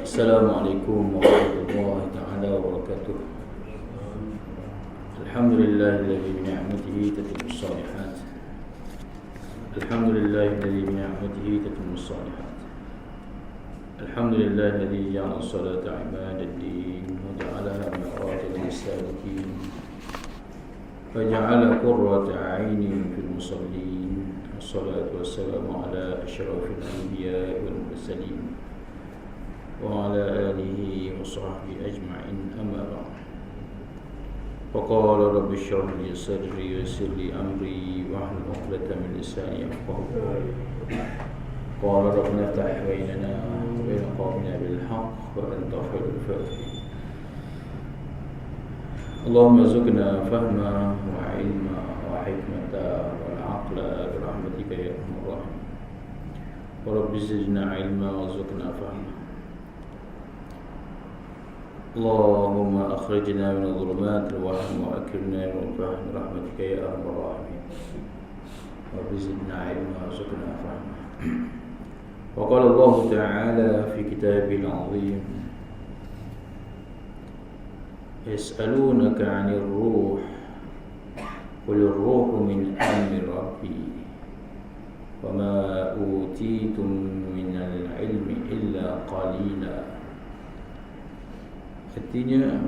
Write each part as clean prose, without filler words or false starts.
Assalamualaikum warahmatullahi ta'ala wabarakatuh. Alhamdulillahilladzi bi ni'matihi tatimmu shalihat. Alhamdulillahilladzi bi ni'matihi tatimmu shalihat. Alhamdulillahilladzi ja'ala as-salata 'imadad-din wa ja'alaha mi'rajan lis-salikin wa ja'ala qurrata 'ainin fil musallin. Wassalatu wassalamu ala asyrafil anbiya'i wal mursalin wa ala alihi wa sahbihi ajma'in, amma ba'd. Faqala rabbi shrah li sadri wa yassir li amri wahlul 'uqdatam min lisani yafqahu qawli. Qala rabbana iftah bainana wa bain qawmina bil haqq wa anta khairul fatihin. Allahumma rzuqna fahma wa 'ilma wa hikmata wal 'aqla bi rahmatika ya arhamar rahimin. Wa rabbi zidna 'ilma wa rzuqna fahma. Allahumma akhrijna min adh-dhulumati al-wahm wa akrimna min al-fahm rahmatika ya arhamar rahimin. Wa zidna 'ilma wa rzuqna fahma. Wa qala Allah ta'ala fi kitabihi al-'azim: yas'alunaka 'anir ruh qul ar-ruhu min amri rabbi wa ma utitum min al-'ilmi illa qalila. Artinya,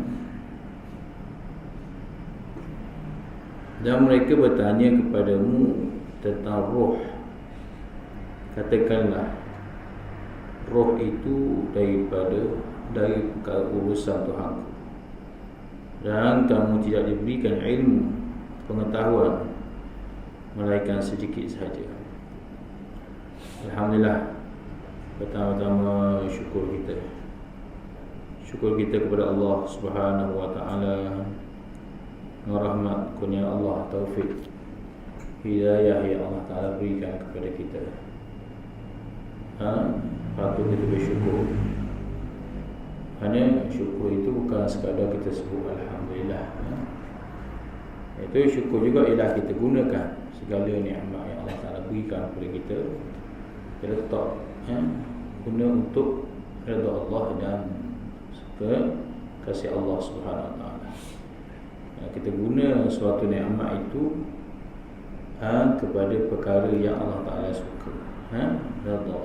dan mereka bertanya kepadamu tentang roh, katakanlah roh itu dari perkara urusan Tuhanku, dan kamu tidak diberikan ilmu pengetahuan melainkan sedikit sahaja. Alhamdulillah, pertama-tama syukur kita kepada Allah Subhanahu wa taala, rahmat kurnia Allah, taufik, hidayah yang Allah Taala berikan kepada kita. Patut kita bersyukur. Hanya syukur itu bukan sekadar kita sebut alhamdulillah. Itu syukur juga ialah kita gunakan segala nikmat yang Allah Taala berikan kepada kita. Kita letak guna untuk redha Allah dan kasih Allah Subhanahu wa taala. Kita guna suatu nikmat itu kepada perkara yang Allah Taala suka, redha.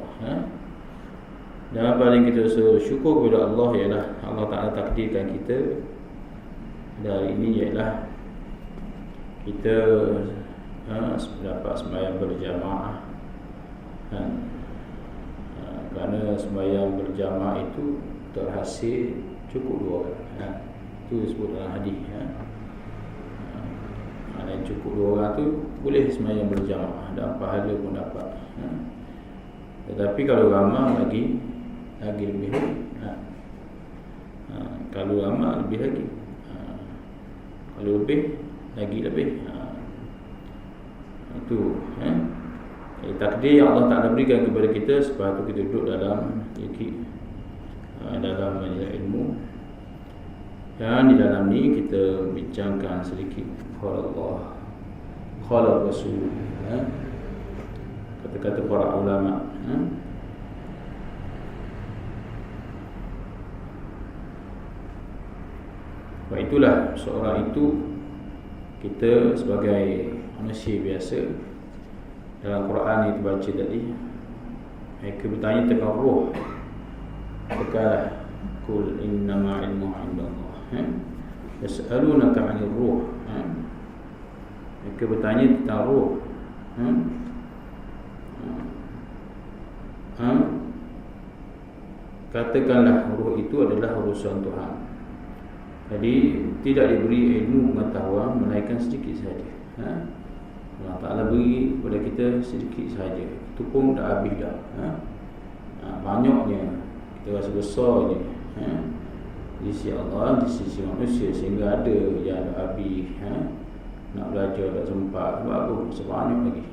Dan paling kita syukur kepada Allah ialah Allah Taala takdirkan kita dari ini ialah kita dapat sembahyang berjamaah. Kerana sembahyang berjamaah itu terhasil cukup 2 orang. Itu disebut dalam hadis. Yang cukup 2 orang tu boleh sembahyang berjamaah dan pahala pun dapat. Tetapi kalau ramai lagi lebih. Kalau ramai lebih lagi. Kalau lebih lagi lebih. Itu takdir yang Allah Ta'ala berikan kepada kita. Sebab itu kita duduk dalam dalam majlis ilmu, dan di dalam ni kita bincangkan sedikit qala Allah, qala Rasul, kata-kata para ulama. Sebab itulah seorang itu, kita sebagai manusia biasa, dalam Quran yang dibaca tadi, mereka bertanya tentang roh. Katakanlah kul innama ilmuhu indallah. Yas'alunaka 'anil ruh. Mereka bertanya tentang roh. Katakanlah roh itu adalah urusan Tuhan. Jadi tidak diberi ilmu pengetahuan melainkan sedikit saja. Allah Ta'ala beri kepada kita sedikit saja. Itu pun dah habis dah. Banyaknya kita rasa besar je di sisi Allah, di sisi manusia, sehingga ada yang dah habis, nak belajar tak sempat. Sebab apa? Sebanyak lagi,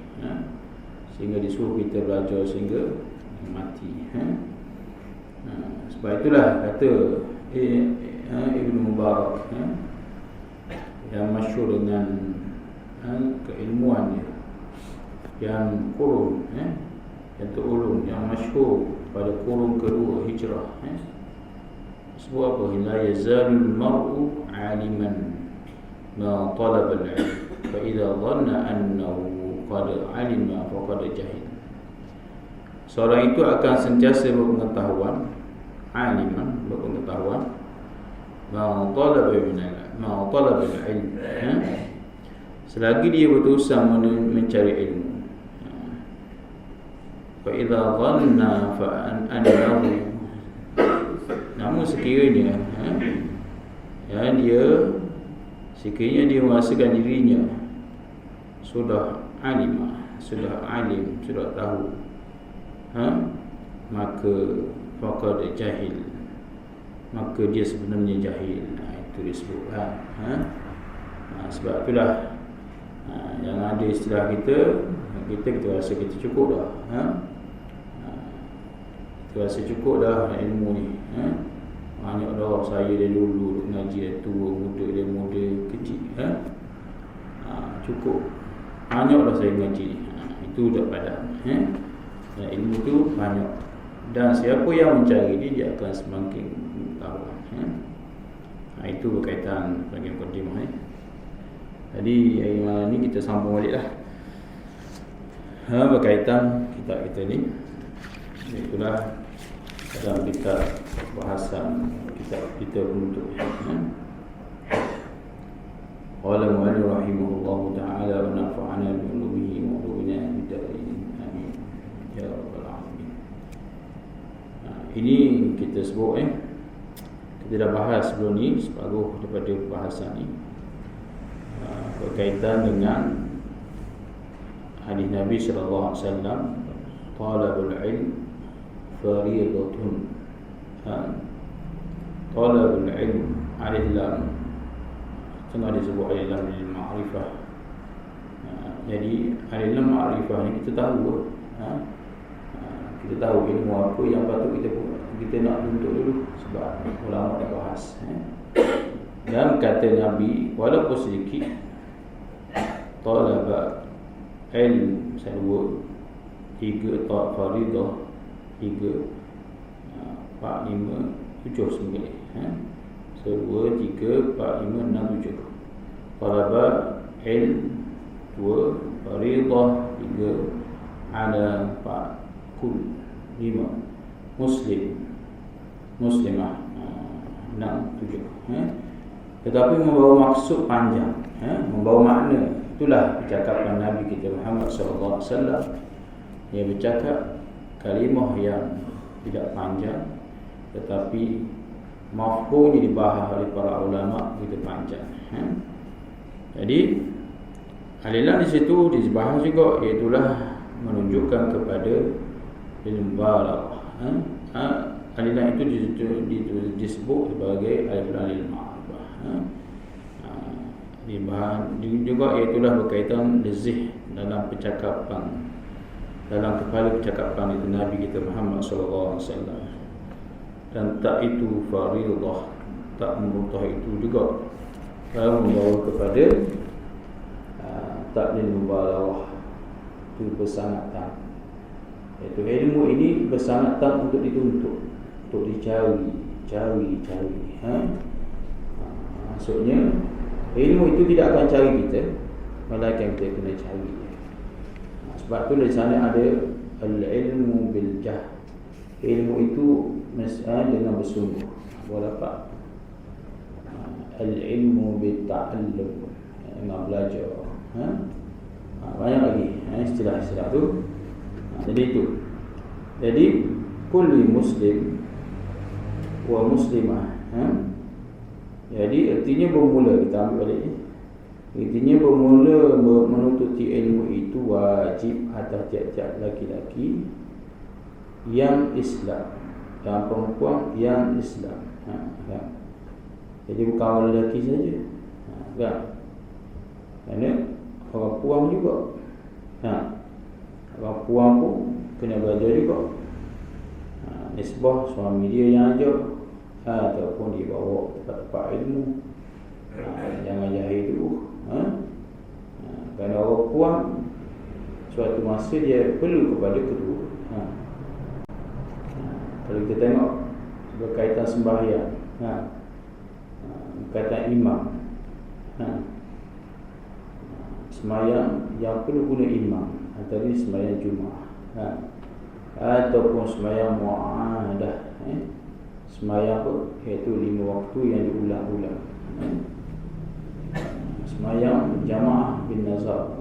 sehingga disuruh kita belajar sehingga mati. Sebab itulah kata Ibn Mubarak, yang masyhur dengan keilmuannya, yang kurun, yang terulung, yang masyhur pada kurun kedua hijrah, sebab apa? La yazalul mar'u 'aliman ma talaba al-'ilm fa idza dhanna annahu qad 'alima faqad jahil. Seorang itu akan sentiasa berpengetahuan, 'aliman, berpengetahuan, ma talaba al-'ilm, selagi dia berusaha mencari ilmu. Fa idza dhanna fa annahu, namun sekiranya sekiranya dia merasakan dirinya sudah alim, sudah tahu, maka faqad jahil, maka dia sebenarnya jahil. Itu disebut sebab itulah yang ada istilah kita rasa kita cukup dah, kita rasa cukup dah ilmu ni. Banyak dah saya dari dulu ngaji, dia tua, muda, dia muda, kecil, cukup. Banyak dah saya ngaji ni. Itu dah padat. Ilmu tu banyak. Dan siapa yang mencari dia akan semakin tahu. Itu berkaitan bahagian mukadimah ni. Jadi hari malam ni kita sambung balik lah, berkaitan kitab kita ni. Itulah dalam kitab bahasan kitab kita penutup. Qala mu'allif rahimahullahu ta'ala wa nafa'ana bi ulumihi wa ulumina bid'ain, amin ya rabbal alamin. Ini kita sebut kita dah bahas sebelum ni, separuh daripada bahasan ni berkaitan dengan hadis Nabi sallallahu alaihi wasallam, talabul ilm fariidatun. Talabul ilm alillam, tengah disebut alillam lil ma'rifah. Jadi alillam ma'rifah ni kita tahu, kita tahu ilmu apa yang patut kita nak tuntut dulu, sebab ulama dah bahas. Dan kata Nabi, walaupun sedikit, talaba ilm dua, tiga, tak faridah, 3, 4, 5, 7 sembilan. 2, 3, 4, 5, 6, 7. Talaba ilm 2, faridah 3, ala 4, kul 5, muslimah 6, 7. Tetapi membawa maksud panjang, membawa makna. Itulah percakapan Nabi kita Muhammad sallallahu alaihi wasallam. Dia bercakap kalimah yang tidak panjang, tetapi mafhumnya dibahas oleh para ulama begitu panjang. Jadi alillah di situ dibahas juga, iaitulah menunjukkan kepada ilmu balaghah. Alillah itu disebut sebagai alillah lil ma'rifah. Juga iaitulah berkaitan lezih dalam percakapan, dalam kepala percakapan itu Nabi kita Muhammad sallallahu alaihi wasallam. Dan tak itu faridah, tak membutuh itu juga membawa kepada taklil mubalaghah, itu bersangatan. Iaitu ilmu ini bersangatan untuk dituntut, untuk dicari. Maksudnya ilmu itu tidak akan cari kita, melainkan kita kena cari. Sebab tu di sana ada al-ilmu bil jah. Ilmu itu dengan bersungguh. Boleh apa? Al-ilmu bil ta'allum, dengan belajar. Banyak lagi istilah-istilah tu. Jadi itu. Jadi kulli muslim wa muslimah. Jadi artinya bermula, kita ambil balik ni. Artinya bermula menututi ilmu itu wajib atas tiap-tiap laki-laki yang Islam dan perempuan yang Islam. Jadi bukan orang lelaki saja. Kan? Kerana orang puang juga. Orang puang pun kena belajar juga. Nisbah suami dia yang ajar, ataupun dibawa tempat-tempat ilmu. Jangan jahil dulu. Kerana orang puang suatu masa dia perlu kepada kedua. Kalau kita tengok berkaitan sembahyang, Kata imam. Semayang yang perlu guna imam, antara semayang Jumaat, ataupun semayang mu'adah, semayang apa? Iaitu 5 waktu yang diulang-ulang. Semayang jamaah bin nazar,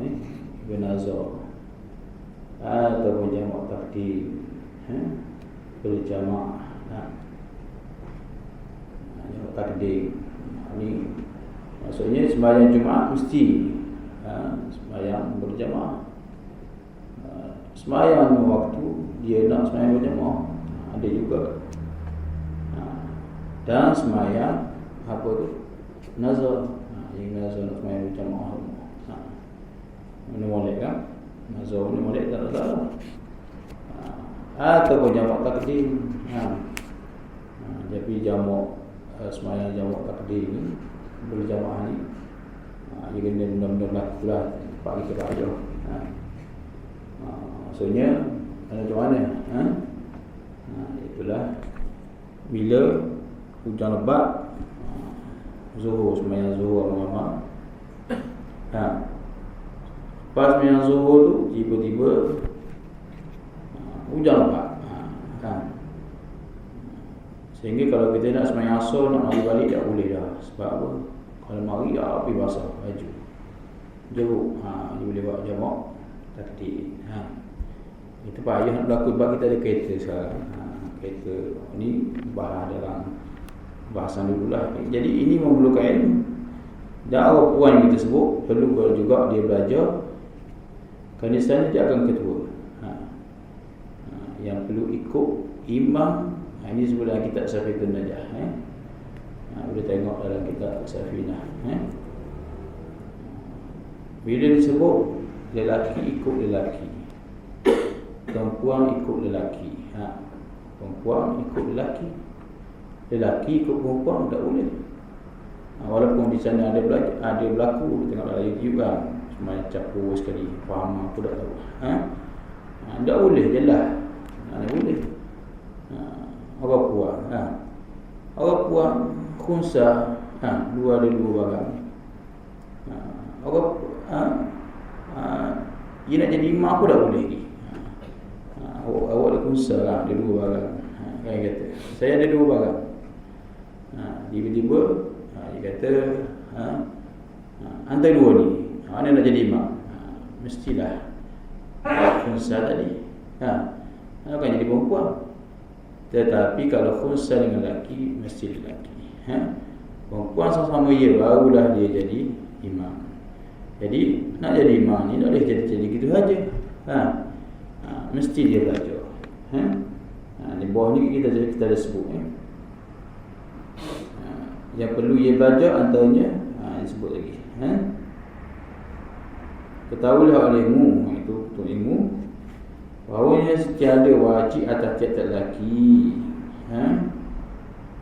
ataupun jamaah takdim, berjamaah, jamaah takdim. Ini maksudnya sembahyang Jumaat mesti sembahyang berjamaah. Sembahyang waktu dia nak sembahyang berjamaah ada juga. Dan sembahyang apa tu? Nazar. Yang nazar nak sembahyang berjamaah. Mana boleh kan? Nazar ni boleh tak salah. Atau jamaah takdim. Jadi jamaah sembahyang jamaah takdim ni berjamaah ni dia kena benar-benar berlaku lah pagi ke pagi. Maksudnya macam mana? Itulah bila hujan lebat, zuhur, sembahyang zuhur lama-lama. Lepas sembahyang zuhur tu tiba-tiba hujan lebat. Sehingga kalau kita nak sembahyang asar, nak mari balik tak boleh dah. Sebab apa? Kalau mari api basah baju jeruk, dia boleh buat jamak takdir. Itu payah nak berlaku sebab kita ada kereta sekarang. Kereta ni bahas dalam bahasan dululah. Jadi ini memerlukan ilmu. Dan orang puan yang kita sebut perlu juga dia belajar. Kerana sebenarnya dia akan ketua. Yang perlu ikut imam. Ini sebut dalam kitab Safinah Najah. Boleh tengok dalam kitab Safinah. Bila disebut lelaki ikut lelaki, perempuan ikut lelaki, perempuan ikut lelaki, lelaki ikut perempuan tak boleh. Walaupun di sana ada berlaku, tengok dalam YouTube kan, macam capur sekali, faham aku tak tahu. Tak boleh jelas. Tak boleh. Orang puan, orang puan khunsa, ada dua barang. Orang dia nak jadi imam pun tak boleh ni. Awak ada khunsa lah, ada dua barang. Kan kata, saya ada dua barang. Tiba-tiba dia kata, antara dua ni, mana nak jadi imam? Mestilah khunsa tadi. Kan jadi perempuan. Tetapi kalau khunsa dengan lelaki, mesti lelaki. Perempuan sama-sama ia, barulah dia jadi imam. Jadi nak jadi imam ni tak boleh jadi gitu saja. Mesti dia belajar. Di bawah ni kita ada sebut. Yang perlu ia belajar antaranya disebut lagi. Ketahuilah olehmu, itu betul ilmu, bahawanya setiada wajib atas tiap-tiap lelaki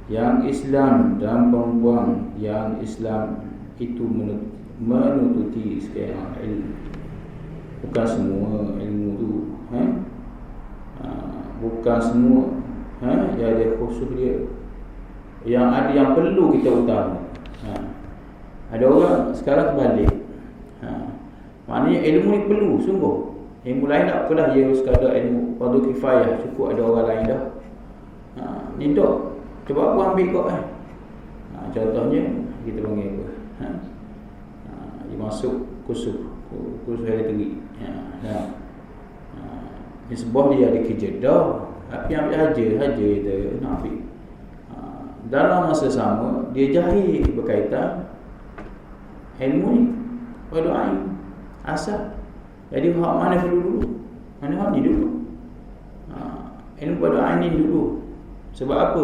yang Islam dan perempuan yang Islam itu menututi sekian ilmu. Bukan semua ilmu tu, bukan semua yang ada khusus dia. Yang ada yang perlu kita utama. Ada orang sekarang terbalik. Maknanya ilmu ni perlu sungguh. Ilmu lain tak apalah, dia sekadar ilmu fardu kifayah, cukup ada orang lain dah. Ni tak. Cuba aku ambil kau contohnya kita panggil apa? Dia masuk kursus hari tinggi. Ni sebuah dia ada kerja dah. Tapi ambil haja kita nak ambil. Dalam masa sama dia jahil berkaitan ilmu ni fardu ain asal. Jadi hak mana dulu? Mana hak ni dulu? Ilmu pada ain ni dulu. Sebab apa?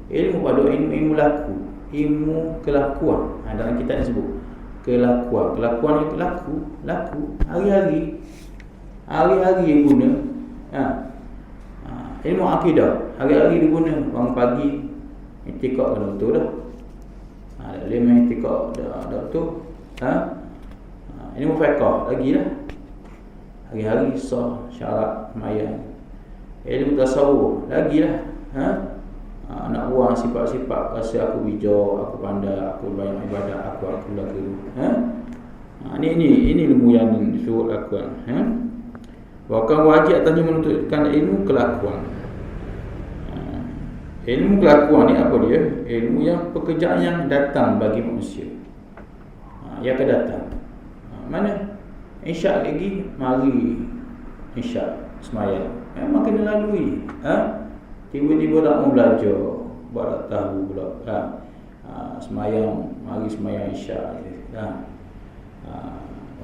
Ilmu pada ilmu laku, ilmu kelakuan. Dalam kitab disebut kelakuan. Kelakuan itu laku hari-hari yang guna. Ilmu akidah hari-hari diguna. Bangun pagi i'tikad dah betul dah. Dia main i'tikad dah betul. Ilmu fiqh lagilah. Hari-hari sah syarat mayan. Ilmu tasawuf lagilah. nak buang sifat-sifat rasa aku bijak, aku pandai, aku banyak ibadat, aku lagi. Ini ilmu yang disuruh lakukan. Bahkan wajib atasnya menuntutkan ilmu kelakuan. Ilmu kelakuan ni apa dia? Ilmu yang pekerjaan yang datang bagi manusia. Yang akan datang. Mana? Isyak lagi, mari isyak semayang. Memang kena lalui. Tiba-tiba tak mau belajar, buat tak tahu pula. Semayang, mari semayang isyak.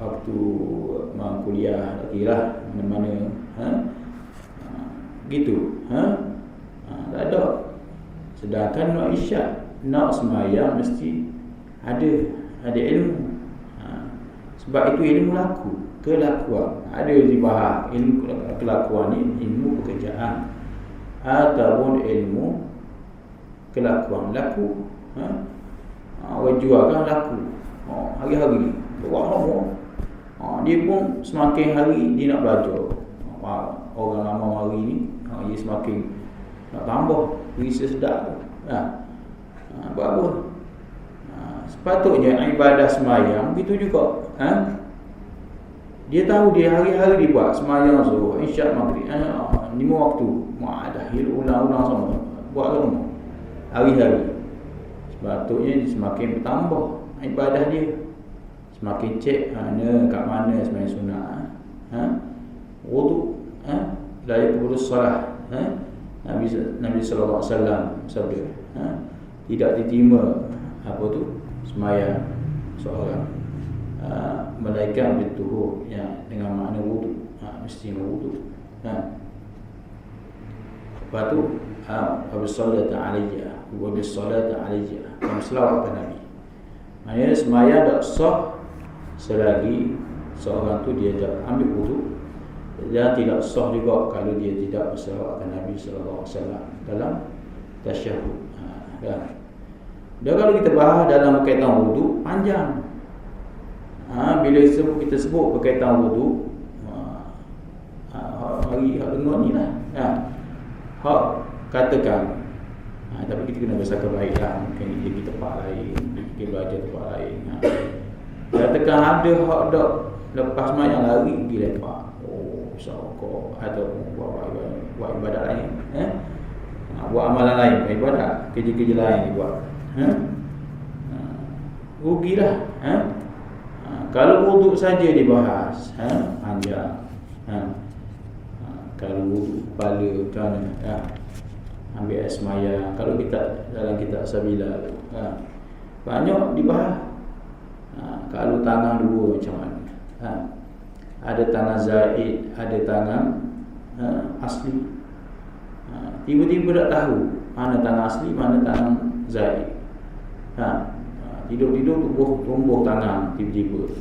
Waktu kuliah lagi lah, mana-mana. Gitu. Tak ada. Sedangkan nak isyak, nak semayang mesti ada ilmu. Sebab itu ilmu kelakuan. Ada dibahas ilmu kelakuan ni ilmu pekerjaan ataupun ilmu kelakuan laku. Orang jual kan laku. Hari-hari buat apa? Dia pun semakin hari dia nak belajar. Orang lama hari ni dia semakin nak tambah risa sedap tu. Buat apa? Sepatutnya ibadah semayang begitu juga. Dia tahu dia hari-hari dia buat semayang zuhur, isyak, maghrib, 5 waktu. Dah ulang-ulang sama. Buat lama. Hari-hari. Sepatutnya dia semakin bertambah ibadah dia. Semakin cek kat mana semayang sunat. Wudu, la yakbulu salah. Nabi sallallahu alaihi wasallam sabda, tidak diterima semayang seorang malaikat bertuhur dengan makna wudu, mesti wudu. Lepas tu Abis-salatu alaiya wa bis-salatu alaiya, selawat kepada Nabi. Maknanya semayang tak sah selagi seorang tu dia dah ambil wudu, dan tidak sah juga kalau dia tidak berselawat kepada Nabi sallallahu alaihi wasallam dalam tasyahud. Dan kalau kita bahas dalam berkaitan wudu panjang. Bila kita sebut berkaitan wudu, hari dengar ni lah. Hak katakan, tapi kita kena bersangka baiklah. Mungkin dia pergi tempat lain, dia belajar tempat lain. Katakan ada hak dak lepas mayang lari pergi lepak. Sokok ataupun buat ibadat lain. Buat amalan lain, bukan ibadat, kerja-kerja lain dia buat. Rugilah. Kalau wudu saja dibahas, panjang. Kalau wudu kepala macam mana, ambil air semayang. Kalau kita dalam kitab Sabila, banyak dibahas. Kalau tangan dua macam mana, ada tangan zaid, ada tangan asli. Tiba-tiba tak tahu mana tangan asli, mana tangan zaid. Tidur-tidur tumbuh tangan tiba-tiba.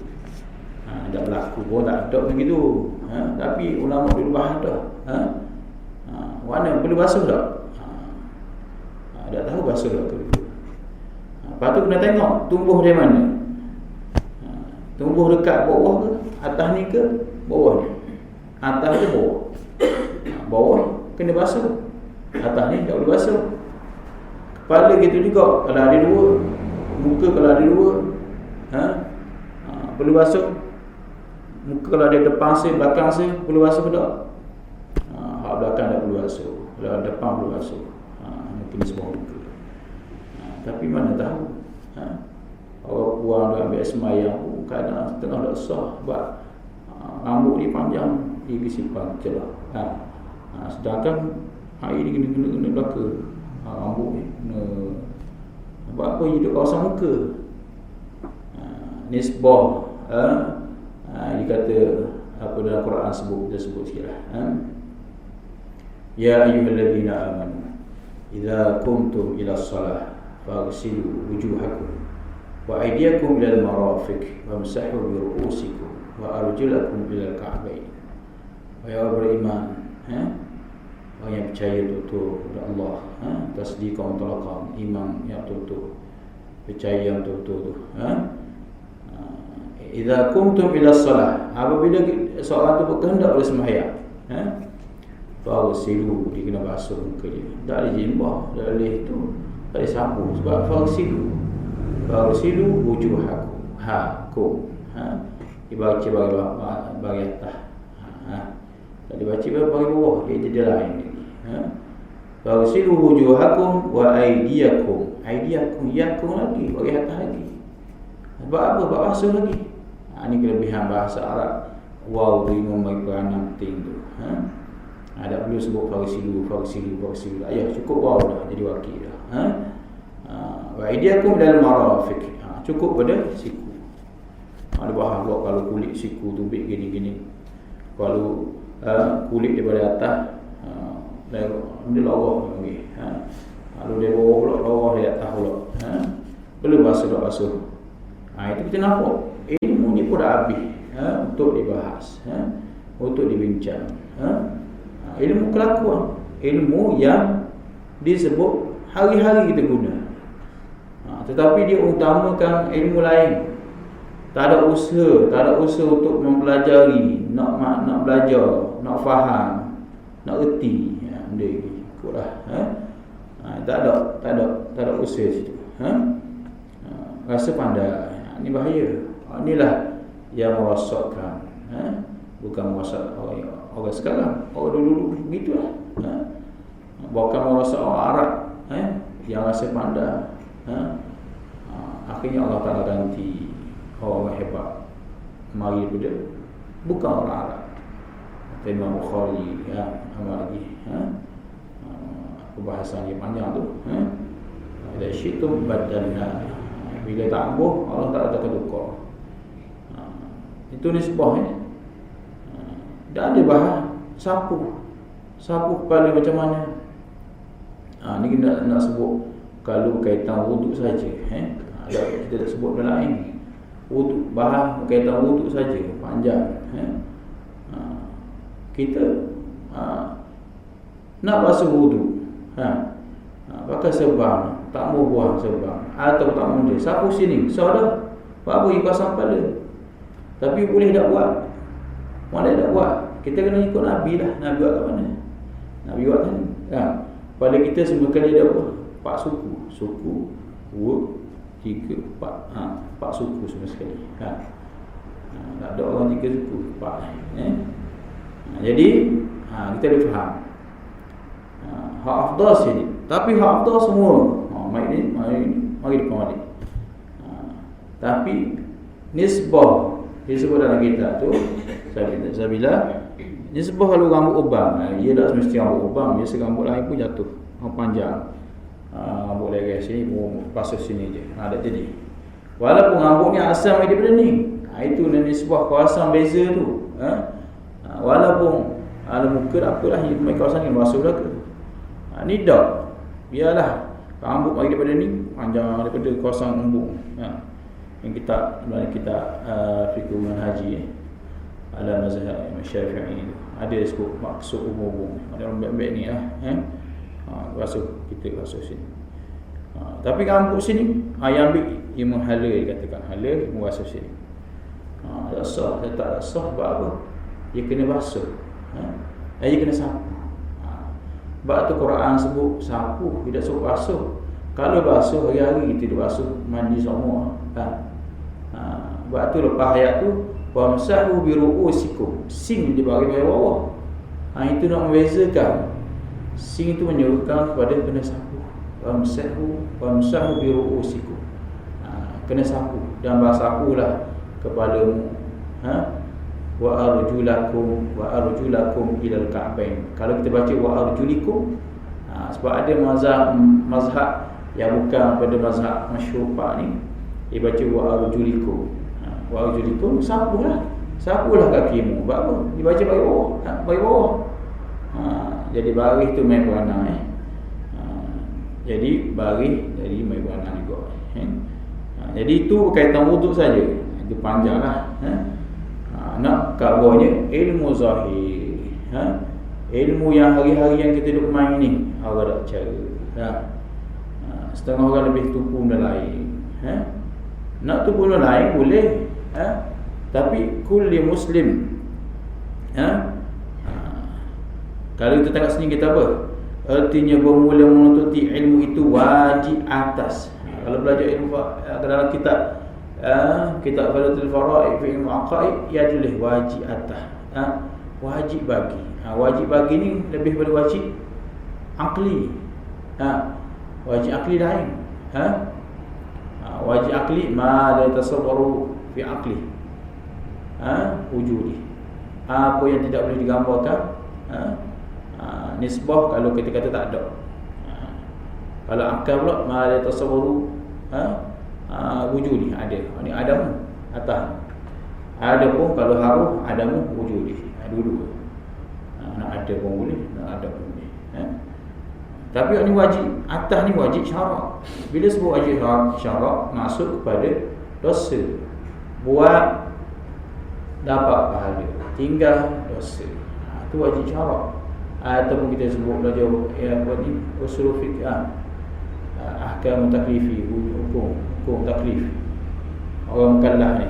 Tak berlaku pun, tak ada begitu. Tapi ulama dulu bahas dah. Warna boleh basuh tak? Tak tahu basuh tak tu. Lepas tu kena tengok tumbuh dari mana. Tumbuh dekat bawah ke, atas ni ke, bawah ni. Atas ke bawah. Bawah kena basuh, atas ni tak boleh basuh. Kepala gitu juga, kalau ada dua. Muka kalau ada dua, perlu basuh. Muka kalau ada depan saya, belakang saya, perlu basuh ke tak? Hak belakang tak perlu basuh, kalau depan perlu basuh. Mungkin semua muka. Tapi mana tahu, orang buang dia ambil semayang, kadang setengah tak sah. Sebab rambut dia panjang, dia simpan celah. Sedangkan air ni kena belaka. Rambut ni kena. Sebab apa hidup kawasan muka. Nisbah. Dia kata apa dalam Quran sebut, kita sebut sikitlah. Ya ayyuhalladzina amanu idza qumtum ila shalah faghsilu wujuhakum wa aydiyakum ila al-marafiq wamsahu bi ru'usikum wa arjulakum ila al-ka'bayn. Wahai orang beriman, orang yang percaya betul kepada Allah, tasdiqan talaqan, iman yang betul, percaya yang betul tu. Idza kuntum ila shalah, apabila seorang tu berkehendak oleh sembahyang, Faghsilu, dia kena basuh muka dia. Tak boleh jimbah, tak boleh tu, tak boleh sapu. Sebab faghsilu wujuhakum. Dibaca bagi atas. Tak dibaca bagi bawah, dia lain lagi. Faghsilu wujuhakum wa aydiyakum. Yakum lagi, bagi atas lagi. Sebab apa? Sebab basuh lagi. Ini kelebihan bahasa Arab. Waw tu memang peranan penting tu. Tak perlu sebut faghsilu. Ayah cukup waw dah, jadi wakil dah. Wa aydiyakum dalam marafiq. Cukup pada siku. Ada bahan buat kalau kulit siku tu big gini-gini. Kalau kulit daripada atas dia lawak lagi. Kalau dia bawah pula, bawah dia atas pula. Perlu basuh. Itu kita nampak ilmu ni pun dah habis untuk dibahas, untuk dibincang. Ilmu kelakuan, ilmu yang disebut hari-hari kita guna. Tetapi dia utamakan ilmu lain. Tak ada usaha untuk mempelajari, nak belajar, nak faham, nak erti. Benda ni ikutlah. Tak ada usaha situ. Rasa pandai. Ini bahaya. Inilah yang merosakkan. Bukan merosak orang sekarang. Orang dulu begitulah. Bukan merosak orang Arab yang rasa pandai. Akhirnya Allah Ta'ala ganti orang hebat mari daripada bukan orang Arab. Imam Bukhari amal lagi. Perbahasan yang panjang tu. Ila syitum badalna. Bila tak ambuh, Allah tak ada ketukar. Itu nisbah ni. Dan ada bahan sapu kepala macam mana. Ni kita nak sebut kalau berkaitan wuduk saja. Kita tak sebut benda lain. Wuduk, bahan berkaitan wuduk saja, panjang. Kita nak basuh wuduk, pakai sebang, tak mau buang sebang, atau tak mau dia sapu sini, dah. Apa yang pasang kepala. Tapi boleh tak buat. Boleh tak buat. Kita kena ikut Nabi lah. Nabi buat kat mana? Nabi buat kan? Pada kita semua kali ada apa? 4 suku. Suku 2, 3, 4. 4 suku semua sekali. Tak ada orang 3 suku, 4. Jadi kita boleh faham. Hak afdal sini. Tapi hak afdal semua. Mari depan balik. Tapi nisbah disebut dalam kitab tu Sabila nisbah kalau rambut ubang, ia tak semesti rambut ubang, biasa rambut lain pun jatuh panjang. Rambut leher sini basuh sini je. Tak jadi. Walaupun rambutnya asam daripada ni. Itu nisbah kawasan beza tu. Walaupun muka tak apalah, mai kawasan ni basuh dah ke. Ni dak. Biarlah rambut mari daripada ni panjang daripada kawasan embung. Yang kita fiqh manhaji ala mazhab Syafi'i ada sebut maksud umum. Ada orang baik-baik ni basuh kita basuh sini. Tapi rambut sini yang ambil yang menghala, dikatakan hala basuh sini. Tak sah, tak sah sebab apa? Dia kena basuh. Dia kena sapu. Sebab tu Quran sebut sapu, tidak sebut basuh. Kalau basuh hari-hari kita basuh mandi semua. Sebab tu lepas ayat tu wamsahu bi ru'usikum. Sing di bahagian bawah. Itu nak membezakan. Sing itu menyebutkan kepada kena sapu. Wamsahu bi ru'usikum. Kena sapu dan sapulah kepalamu. Wa arjulakum ilal ka'bain. Kalau kita baca wa arjulikum, sebab ada mazhab yang bukan pada mazhab masyhur ni, dia baca wa arjulikum. Wa arjulikum sapulah kakimu. Sebab apa? Dibaca bagi bawah. Jadi baris tu main peranan Jadi baris jadi main peranan juga. Jadi itu berkaitan wuduk saja. Itu panjanglah. Nak kat bawahnya ilmu zahir. Ilmu yang hari-hari yang kita duk main ni, orang tak cara. Setengah orang lebih tumpu benda lain. Nak tumpu benda lain boleh. Tapi kulli muslim Kalau kita tengok sini kita apa? Artinya bermula menuntut ilmu itu wajib atas. Kalau belajar ilmu dalam kitab kitab Fadlatul Faraid fi ilmu aqaid, ia tulis wajib atas. Wajib bagi. Wajib bagi ni lebih daripada wajib akli. Wajib akli lain. Wajib akli ma la tasawwaru fi akli. Wujudi. Apa yang tidak boleh digambarkan. Nisbah kalau kita kata tak ada. Kalau akal pula ma la tasawwaru wujudi ada. Ini adam atas. Ada pun kalau haruh adamu wujudi. Dua-dua. Nak ada pun boleh, nak ada pun boleh. Tapi ni wajib atas ni wajib syarak. Bila sebut wajib syarak masuk kepada dosa. Buat dapat pahala, tinggal dosa. Itu wajib syarak. Ataupun kita sebut belajar apa ni usul fiqh, ahkam taklifi, hukum taklif. Orang mukallaf ni.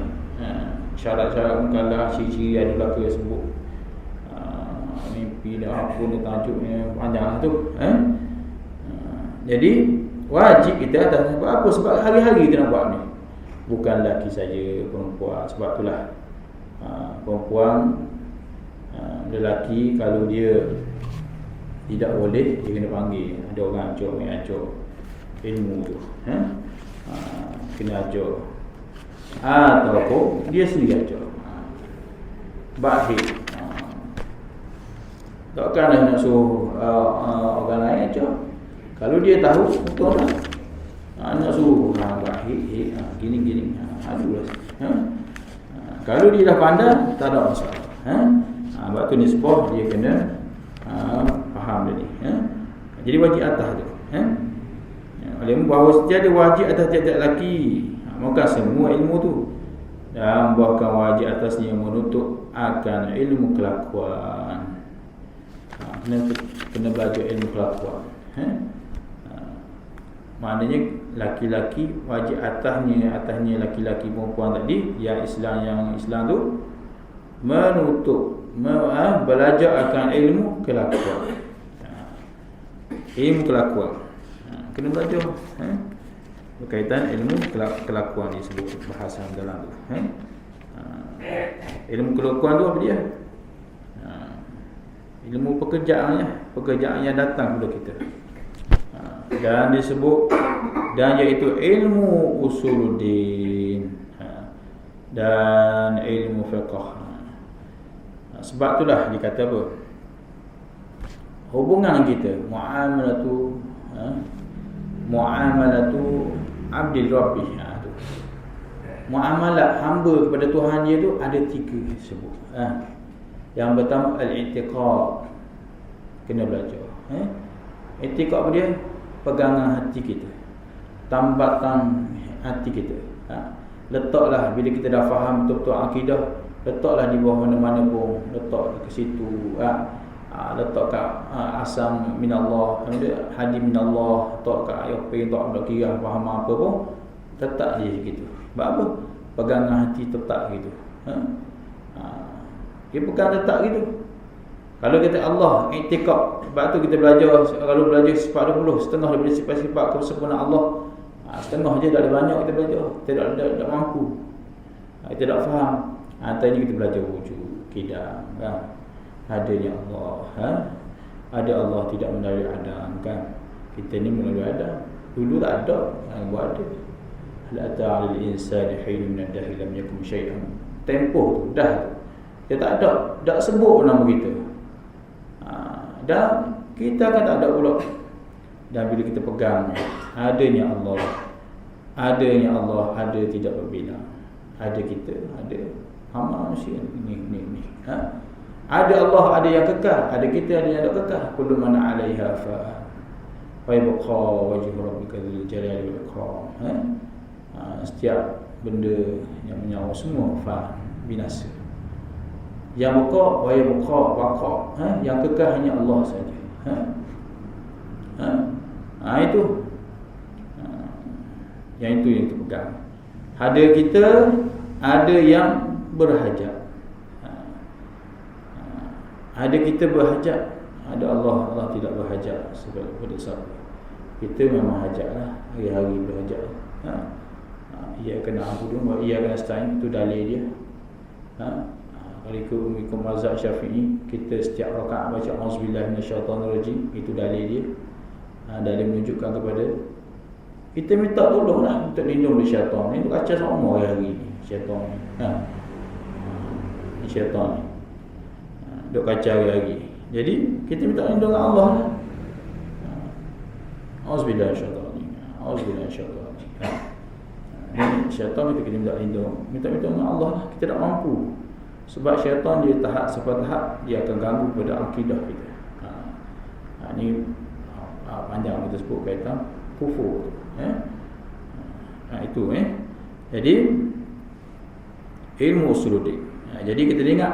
Syarat-syarat mukallaf, ciri-ciri ada belaka yang sebut. Mimpi dah apa ni tajuknya panjang tu. Jadi wajib kita atas sebab apa? Sebab hari-hari kita nak buat ni. Bukan lelaki saja, perempuan. Sebab itulah perempuan, lelaki kalau dia tidak boleh, dia kena panggil. Ada orang ajar ilmu tu. Kena ajar. Ataupun dia sendiri ajar. Bahid. Takkan nak suruh orang lain ajar. Kalau dia tahu, betul lah. Nak suruh bahid, gini. Aduh lah. Kalau dia dah pandai, tak ada masalah. Sebab tu nisbah dia kena faham tadi. Jadi wajib atas tu. Oleh bahawa setiada wajib atas tiap-tiap lelaki. Maka semua ilmu tu. Dan bahkan wajib atasnya menuntut akan ilmu kelakuan. Kena belajar ilmu kelakuan. Maknanya laki-laki wajib atasnya laki-laki perempuan tadi yang Islam tu menuntut belajar akan ilmu kelakuan. Ilmu kelakuan kena belajar berkaitan ilmu kelakuan disebut bahasa dalam tu. Ilmu kelakuan tu apa dia? Ilmu pekerjaan yang datang kepada kita. Dan disebut dan iaitu ilmu usuluddin dan ilmu fiqh. Sebab itulah dia kata apa? Hubungan kita muamalatu abdil rabbih. Muamalah hamba kepada Tuhan dia tu ada 3 disebut. Yang pertama al-i'tiqad. Kena belajar. I'tiqad apa dia? Pegangan hati kita, tambatan hati kita. Letaklah bila kita dah faham betul-betul akidah, letaklah di bawah mana-mana pun, letak ke situ. Letak kat asam minallah, hadi minallah, letak kat ayat letak dak kira faham apa pun, letak dia gitu. Sebab apa? Pegangan hati tetap gitu. Dia pegang tetap gitu. Kalau kata Allah, i'tiqad. Sebab tu kita belajar, kalau belajar sifat 20, setengah daripada sifat-sifat kesempurnaan Allah. Setengah je, tak ada banyak kita belajar. Kita tak mampu. Kita tak faham. Tadi kita belajar wujud, kidam, kan? Adanya Allah, ada Allah tidak melalui Adam, kan? Kita ni melalui Adam. Dulu tak ada, buat ada. La ta'ala al-insani hinun min ad-dahr lam yakun syai'an. Tempoh tu dah tu. Dia tak ada, tak sebut nama kita. Dan kita kan tak ada pula. Dan bila kita pegang adanya Allah, ada tidak berbeza. Ada kita, ada hamba manusia ni. Ada Allah, ada yang kekal, ada kita, ada yang tak kekal. Kullu man 'alaiha fa wa yabqa wajhu rabbika dzul jalali wal ikram. Setiap benda yang menyawa semua binasa. Yang baqa, yang kekal hanya Allah saja. Itu. Yang itu yang kita pegang. Ada kita, ada yang berhajat. Ada kita berhajat. Ada Allah, Allah tidak berhajat kepada siapa. Kita memang hajatlah, hari-hari berhajat. Ia kena ampun, ia kena stain, itu dalil dia. Kalau ikut mazhab Syafi'i, kita setiap rakaat baca auzubillahi minasyaitonirrajim, itu dalil dia. Dalil menunjukkan kepada kita minta tolonglah untuk lindung dari syaitan. Itu kacau semua hari ni syaitan ni. Syaitan ni duk kacau hari. Jadi kita minta lindung dengan Allah lah. Auzubillahi minasyaitonir rajim. Auzubillahi minasyaitonir rajim. Syaitan itu kita minta lindung. Minta dengan Allah lah. Kita tak mampu. Sebab syaitan dia tahap sampai tahap dia akan ganggu pada akidah kita. Ini panjang kita sebut kaitan kufur. Itu Jadi ilmu usuluddin. Jadi kita ingat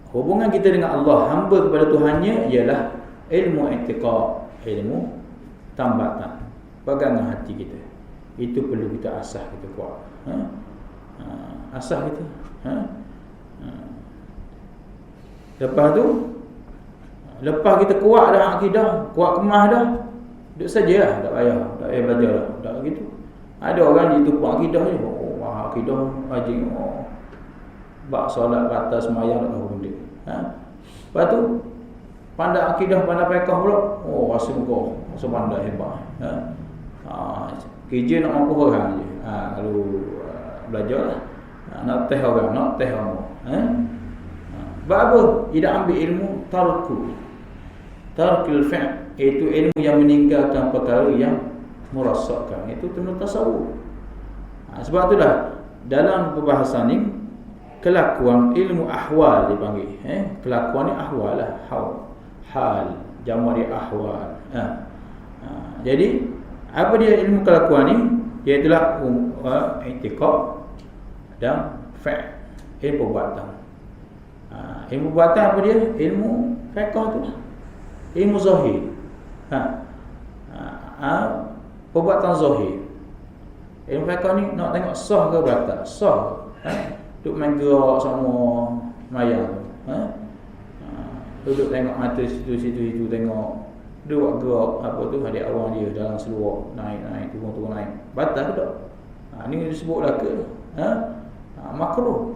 hubungan kita dengan Allah, hamba kepada Tuhannya ialah ilmu i'tiqad, ilmu tambatan, pegangan hati kita. Itu perlu kita asah, kita kuat. Asah kita. Lepas kita kuat dah akidah, kuat kemah dah, duduk saja lah, tak payah belajar dah. Tak begitu. Ada orang itu kuat akidah je, akidah rajin, bak solat batas sembahyang tak tahu benda. Lepas tu pandai akidah, pandai fiqh pula. Rasa kau rasa pandai hebat. Kerja nak mampu orang je. Kalau belajarlah. Nak teh orang, nak teh orang. Sebab apa? Tidak ambil ilmu tarkul fi'l, iaitu ilmu yang meninggalkan perkara yang merosakkan. Itu ilmu tasawuf. Sebab itulah dalam perbahasan ni kelakuan ilmu ahwal dipanggil. Kelakuan ni ahwal lah, hal, jamak dia ahwal. Jadi apa dia ilmu kelakuan ni? Iaitulah i'tiqad dan fi'l, ilmu perbuatan. Ilmu perbuatan apa dia? Ilmu fiqh tu lah. Ilmu zahir. Perbuatan zahir. Ilmu fiqh ni nak tengok sah ke batal? Sah. Duk main gerak sama mayang. Duduk tengok mata situ tengok. Duk gerak apa tu adik awang dia dalam seluar, naik turun naik. Batal ke tak? Ni disebutlah ke? Makruh.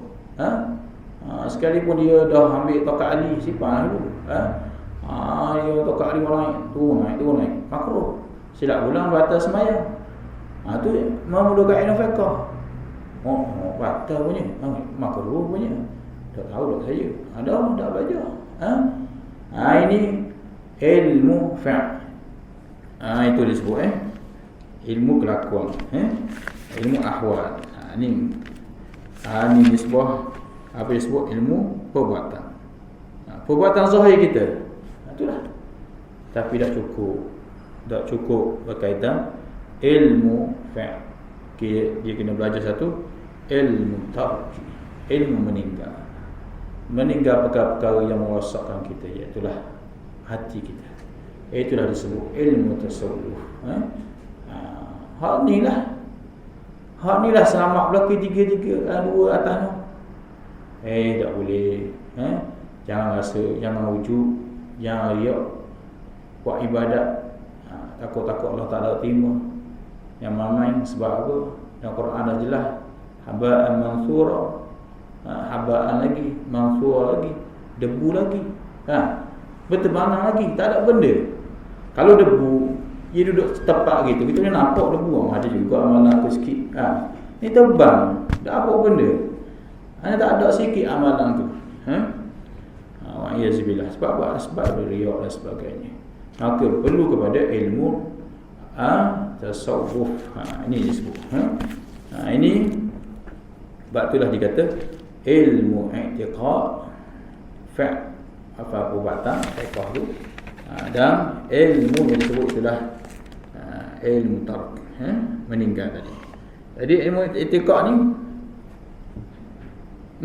Sekalipun dia dah ambil tokat ali simpan dulu. Dia tokat ali turun naik. Makruh. Silap ulang batal sembahyang. Tu memerlukan ilmu fiqh. Batal punya, makruh punya. Tak tahu tak saya. Ada tak belajar. Ini ilmu fi'l. Itu disebut ilmu kelakuan, ilmu ahwal. Ini disebut apa disebut ilmu perbuatan. Perbuatan zahir kita. Itulah. Tapi tak cukup berkaitan ilmu fi'l. Dia kena belajar satu ilmu tark, ilmu meninggal perkara-perkara yang merosakkan kita, iaitulah hati kita. Itulah disebut ilmu tasawuf. Hak ni lah selamat berlaku tiga dua atas tu. Tak boleh. Jangan rasa, jangan wujud, jangan riak, buat ibadat takut-takut Allah Ta'ala terima. Yang main sebab apa? Yang Quran dah jelas, haba'an mansura, haba'an lagi, mansura lagi, debu lagi, berterbangan lagi, tak ada benda. Kalau debu, dia duduk tepat gitu, kita ni nampak debu. Ada juga amalan aku sikit. Ni terbang, tak apa benda. Hanya tak ada sikit amalan tu. Wa'iyyazubillah. Sebab apa? Sebab riak dan sebagainya. Maka perlu kepada ilmu tasawuf. Ini disebut. Ini sebab itulah dikata ilmu i'tiqad, fi'l, apa perbuatan fiqh tu, dan ilmu yang disebut itulah ilmu tark, meninggal tadi. Jadi ilmu i'tiqad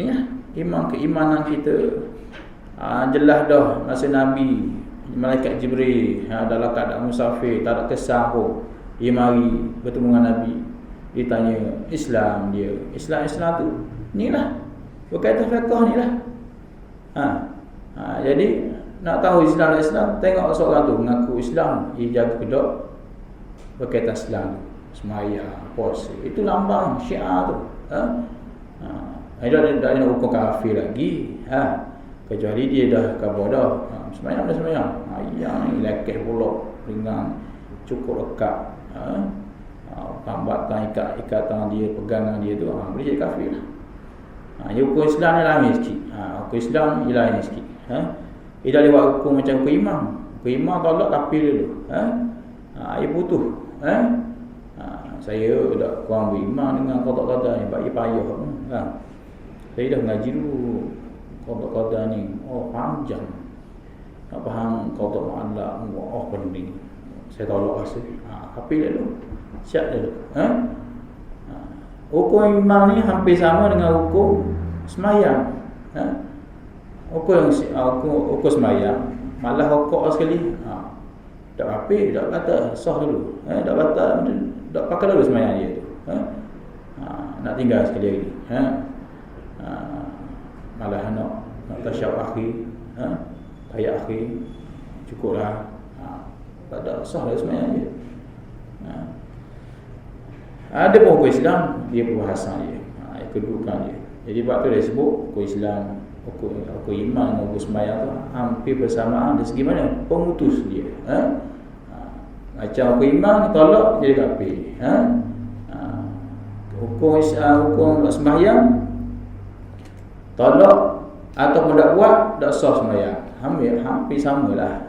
ni iman, keimanan kita jelas dah masa Nabi, malaikat Jibril dalam keadaan musafir, tak ada kesan pun, dia mari bertemu dengan Nabi, ditanya Islam dia. Islam tu ni lah berkaitan fiqh ni lah. Jadi nak tahu Islam tengok seorang tu mengaku Islam, dia jaga kedok berkaitan Islam, sembahyang, puasa. Itu lambang syiar tu. Dia dah nak hukum kafir lagi. Kecuali dia dah khabar dah. Sembahyang. Yang ni lekeh pula, ringan, cukup lekat. Tambatan ikatan dia, pegangan dia tu, boleh jadi kafir lah. Dia hukum Islam ni lain sikit. Hukum Islam ni lain sikit. Dia dah lewat hukum macam hukum imam. Hukum imam tolak kafir dulu. Dia putus. Saya dah kurang beriman dengan qada-qada ni, bagi payah kan. Saya dah mengaji dulu qada-qada ni. Panjang. Nak faham qada mu'allaq, penting. Saya tolak rasa. Kafir dulu. Siap dulu. Hukum imam ni hampir sama dengan hukum sembahyang. Hukum sembahyang malah rokok sekali. Tak apa, tak batal, sah dulu. Tak batal, tak pakai dulu sembahyang dia tu. Nak tinggal sekali lagi. Malah nak tasyahud akhir, ayat akhir, cukuplah. Tak sah dah sembahyang dia. Ada pun hukum Islam, dia perbahasan dia, kedudukan dia. Jadi waktu dia sebut hukum Islam, hukum iman, hukum sembahyang tu hampir bersamaan dari segi mana? Pemutus dia. Macam hukum iman tolak jadi kafir. Hukum sembahyang tolak ataupun tak buat, tak sah sembahyang. Hampir samalah.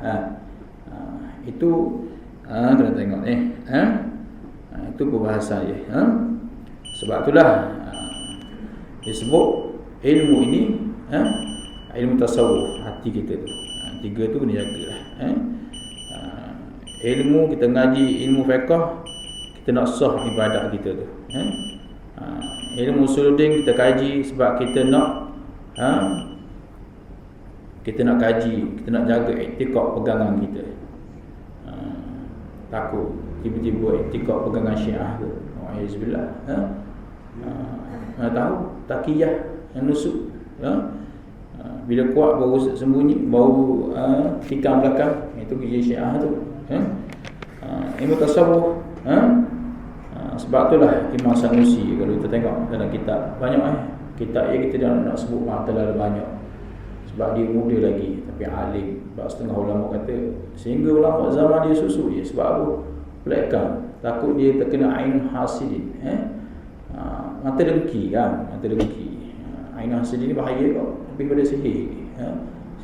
Itu kena tengok itu perbahasan dia. Sebab itulah disebut ilmu ini, ilmu tasawuf hati kita tu. Tiga tu kena jagalah. Ilmu kita ngaji, ilmu fiqh, kita nak sah ibadat kita tu. Ilmu usuluddin kita kaji sebab kita nak kaji, kita nak jaga i'tiqad pegangan kita. Takut tiba-tiba i'tiqad pegangan Syiah tu. Alhamdulillah. Tahu takiyah yang nusuk. Bila kuat baru sembunyi, baru tikam belakang, itu kerja Syiah tu. Ilmu tasawuf. Sebab itulah Imam Sanusi, kalau kita tengok dalam kitab banyak kitab kita dah nak sebut terlalu banyak. Sebab dia muda lagi tapi alim. Sebab setengah ulama kata sehingga ulama zaman dia susu dia. Sebab apa? Pelakang. Takut dia terkena ain hasidin. Mata dengki kan, mata dengki. Ain hasidin ni bahaya kau. Lebih pada sihir.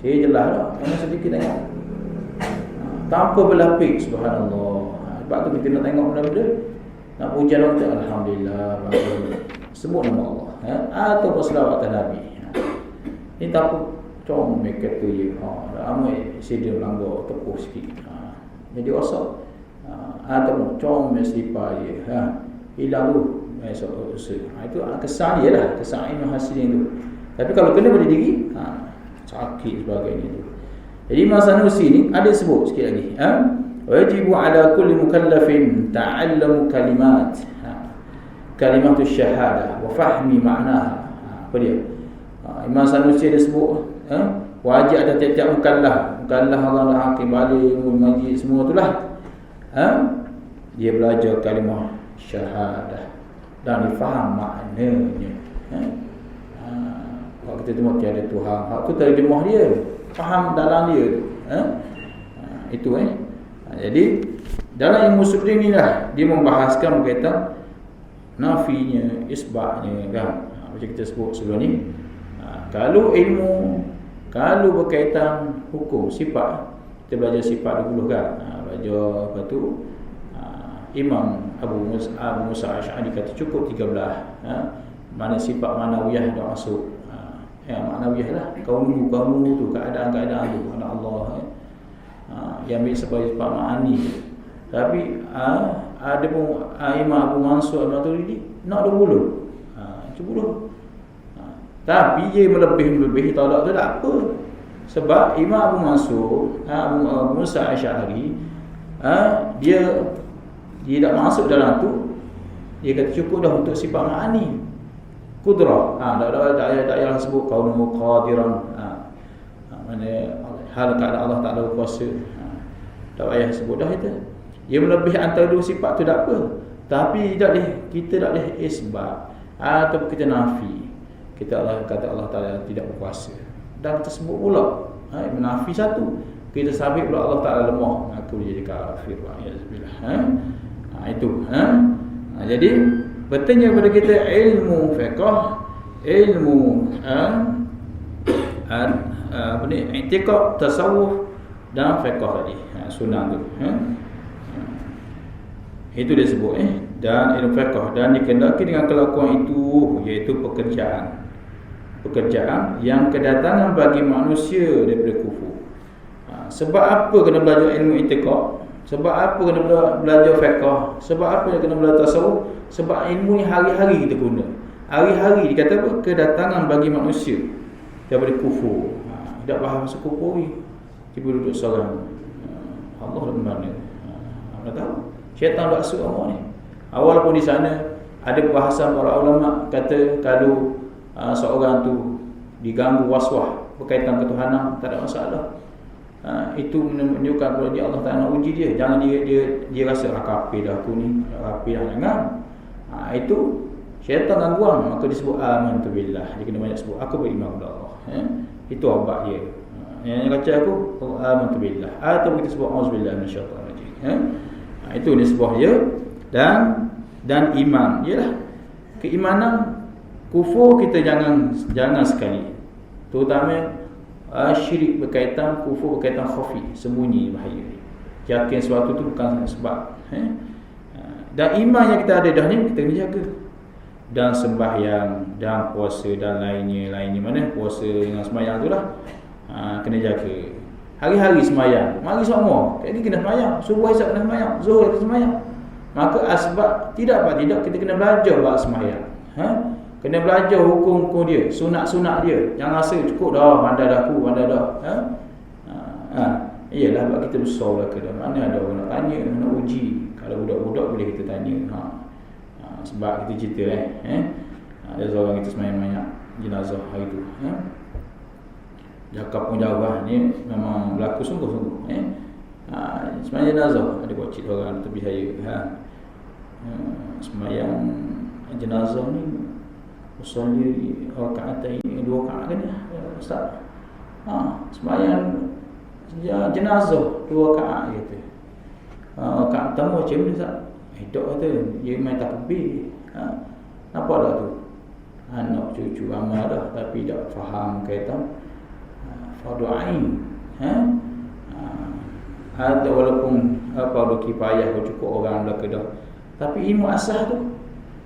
Sihir jelas lah. Mana sedikit tengok. Tanpa berlapik, subhanallah. Sebab tu kita nak tengok benda-benda, nak pujian kita, alhamdulillah, sebut nama Allah, atau berselawat atas Nabi. Ni takut comel kata je. Ramai sedia melanggar tepuh sikit. Jadi rosak. Atau comel selipar je. Hilang tu. Itu kesan dia lah. Kesan Ibn Hasidin tu. Tapi kalau kena pada diri, sakit sebagainya tu. Jadi Imam Sanusi ni ada sebut sikit lagi. Wajibu ala kulli mukallafin ta'allamu kalimat. Kalimatus syahadah wa fahmi ma'naha. Apa dia? Imam Sanusi ada sebut wajib ada tiap-tiap mukallaf orang hakim balik mengaji semua itulah. Dia belajar kalimah syahadah dan difaham maknanya. Kalau kita tengok tiada Tuhan, hak tu terjemah dia, faham dalam dia tu. Itu jadi dalam ilmu usuluddin ni lah dia membahaskan berkaitan nafinya, isbatnya kan. Macam kita sebut sebelum ni. Kalau berkaitan hukum sifat, kita belajar sifat dulu kan. Belajar apa tu? Imam Abu Musa Asy'ari kata cukup 13. Mana sifat manawiyah dah masuk. Manawiyah lah. Kamu tu, keadaan-keadaan tu ada Allah. Yang ambil sebagai sifat ma'ani. Tapi ada pun Imam Abu Mansur Al-Maturidi nak 20. 10. Tapi dia melebih tolak tu tak apa. Sebab Imam Abu Mansur Abu Musa Asy'ari dia tak masuk dalam tu. Dia kata cukup dah untuk sifat ma'ani. Qudrah. Tak payah sebut kaunuhu qadiran. Mana hal keadaan Allah Ta'ala berkuasa. Tak payah sebut dah itu. Ia melebihi antara dua sifat tu tak apa. Tapi kita tak boleh isbat atau kita nafi. Kita kata Allah Ta'ala tidak berkuasa. Dan kita sebut pula menafi satu, kita sabit pula Allah Ta'ala lemah, aku jadi kafir. Itu. Jadi bertanya kepada kita ilmu fiqh, ilmu i'tiqad, tasawuf dan fiqh tadi, sunnah tu. Itu dia sebut dan ilmu fiqh, dan dikendaki dengan kelakuan itu, iaitu pekerjaan yang kedatangan bagi manusia daripada kufur. Sebab apa kena belajar ilmu i'tiqad? Sebab apa kena belajar fiqh? Sebab apa kena belajar tasawuf? Sebab ilmu ni hari-hari kita guna. Hari-hari dikata apa? Kedatangan bagi manusia daripada kufur. Tak faham masuk kufur ni, tiba duduk seorang. Allah dah mana? Tak tahu. Syaitan dah asuk orang ni. Walaupun di sana ada perbahasan para ulama kata kalau seorang tu diganggu waswah berkaitan ketuhanan, tak ada masalah. Itu menunjukkan kepada dia Allah Ta'ala nak uji dia. Jangan dia rasa kafir dah aku ni, kafir dah, jangan. Itu syaitan gangguan, maka disebut amantu billah. Dia kena banyak sebut aku beriman kepada Allah. Itu obat dia. Yang kata aku amantu billah, atau kita sebut auzubillahi minasyaitanir rajim. Itu dia sebut dia. Dan iman, ialah keimanan. Kufur kita jangan sekali. Terutama syirik berkaitan, kufur berkaitan khafi, sembunyi, bahaya. Yakin sesuatu tu bukan sebab. Dan iman yang kita ada dah ni kita kena jaga. Dan sembahyang dan puasa dan lainnya mana puasa dengan sembahyang tu lah, kena jaga. Hari-hari sembahyang, mari semua kali kena sembahyang, subuh esok kena sembahyang, zuhur kena sembahyang. Maka asbab tidak kita kena belajar bab sembahyang. Kena belajar hukum-hukum dia, sunat-sunat dia. Jangan rasa cukup dah, pandai dah aku, pandai dah. Iyalah sebab kita besar belaka dah. Mana ada orang nak tanya, nak uji. Kalau budak-budak boleh kita tanya. Sebab kita cerita ada seorang kita sembahyang jenazah hari tu. Cakap pun jauh lah. Ni memang berlaku sungguh-sungguh. Sembahyang jenazah, ada kocik orang tepi saya. Sembahyang jenazah ni usolli rakaatain, 2 rakaat kan ustaz. Sembahyang jenazah 2 rakaat gitu. Rakaat pertama macam mana ustaz? Dok kata dia main takbir. Apa dah tu? Anak cucu amal dah tapi tak faham kaitan fardu ain. Ada walaupun fardu kifayah cukup orang belaka dah. Tapi ilmu asas tu,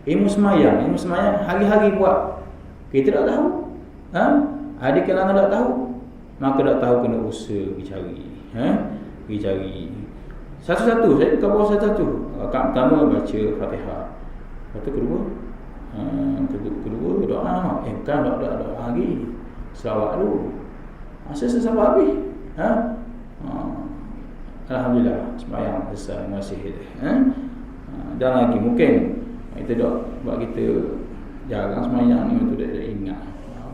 ilmu semayang hari-hari buat. Kita tak tahu. Ada kalangan tak tahu. Maka tak tahu kena usaha pergi cari. Pergi cari. Satu-satu, saya bukan bawa satu-satu. Rakaat pertama baca Fatihah. Lepas tu kedua doa. Bukan doa lagi. Selawat dulu. Sampai habis. Alhamdulillah sembahyang selesai, masih dan lagi mungkin itu dah buat kita jarang sembahyang ni tu dah ingat.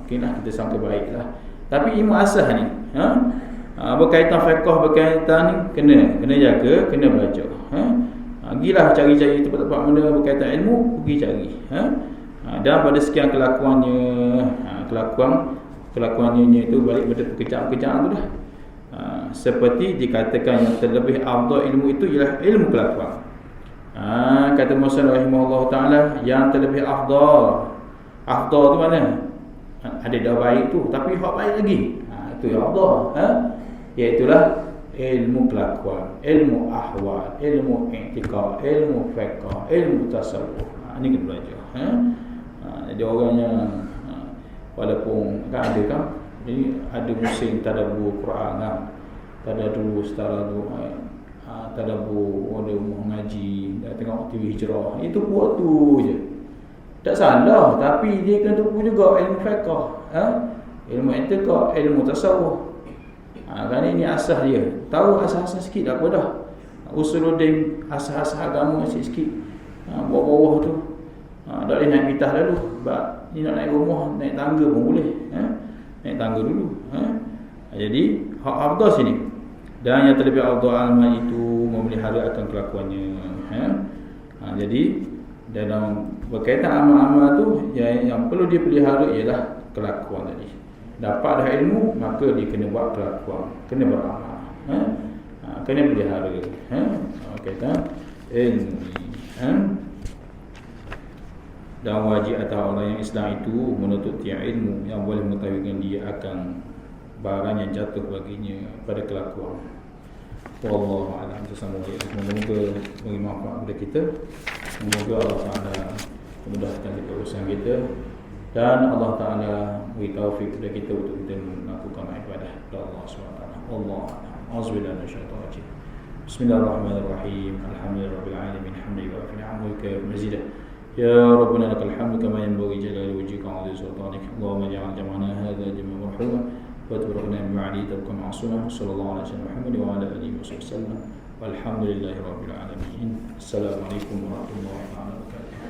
Mungkinlah kita sangka baiklah. Tapi ilmu asas ni berkaitan fiqh, berkaitan ni kena jaga, kena belajar. Gilah cari-cari tempat-tempat mana berkaitan ilmu, pergi cari. Dan pada sekian kelakuannya itu balik pada pekerjaan-pekerjaan tu dah. Seperti dikatakan yang terlebih afdal ilmu itu ialah ilmu kelakuan. Kata Musa rahimahullah ta'ala, yang terlebih afdal tu mana? Ada dah baik tu, tapi hak baik lagi. Itu yang afdal. Iaitulah ilmu kelakuan, ilmu ahwal, ilmu i'tiqad, ilmu fiqh, ilmu tasawuf. Ini kita belajar. Jadi orangnya walaupun kan ada kan, jadi ada musim tadabbur Quran kan, tadabbur setara tu, tadabbur ada mengaji, tengok TV hijrah, itu buat tu je. Tak salah, tapi dia kena tumpu juga ilmu fiqh, ilmu i'tiqad, ilmu tasawuf. Kan ini asas dia. Tahu asas-asas sikit tak apa dah. Usuluddin, asas-asas agama sikit-sikit. Bawah-bawah tu. Tak boleh naik mitah lalu. Sebab ni nak naik rumah, naik tangga pun boleh. Naik tangga dulu. Jadi hak afdal sini. Dan yang terlebih afdal amal itu memelihara akan kelakuannya. Jadi dalam berkaitan amal-amal tu yang perlu dipelihara ialah kelakuan tadi. Dapat dah ilmu, maka dia kena buat kelakuan, kena beramal. Kena pelihara. Kata ilmu. Dan wajib atas orang yang Islam itu menuntut ilmu yang boleh mengetahui dia akan barang yang jatuh baginya pada kelakuan. Wallahu a'lam. Semoga beri manfaat kepada kita. Semoga Allah Taala memudahkan urusan kita dan Allah Taala beri taufik kepada kita untuk kita melakukan ibadah kepada Allah SWT. Wallahu a'lam. Auzubillahi minasyaitonir rajim. Bismillahirrahmanirrahim. Alhamdulillahirabbil alamin. Hamdulillah wa ni'matika mazidah. Ya Rabbana lakal hamdu kama yanbaghi jalali wajhika wa 'azimi sultanik. Allahumma ja'al jam'ana hadha jam'an marhuma wa tabarrakna min ba'di tabqa ma'suma. Sallallahu alaihi wasallam Muhammad wa ala alihi wasallam. Walhamdulillahirabbil alamin. Assalamualaikum warahmatullahi wabarakatuh.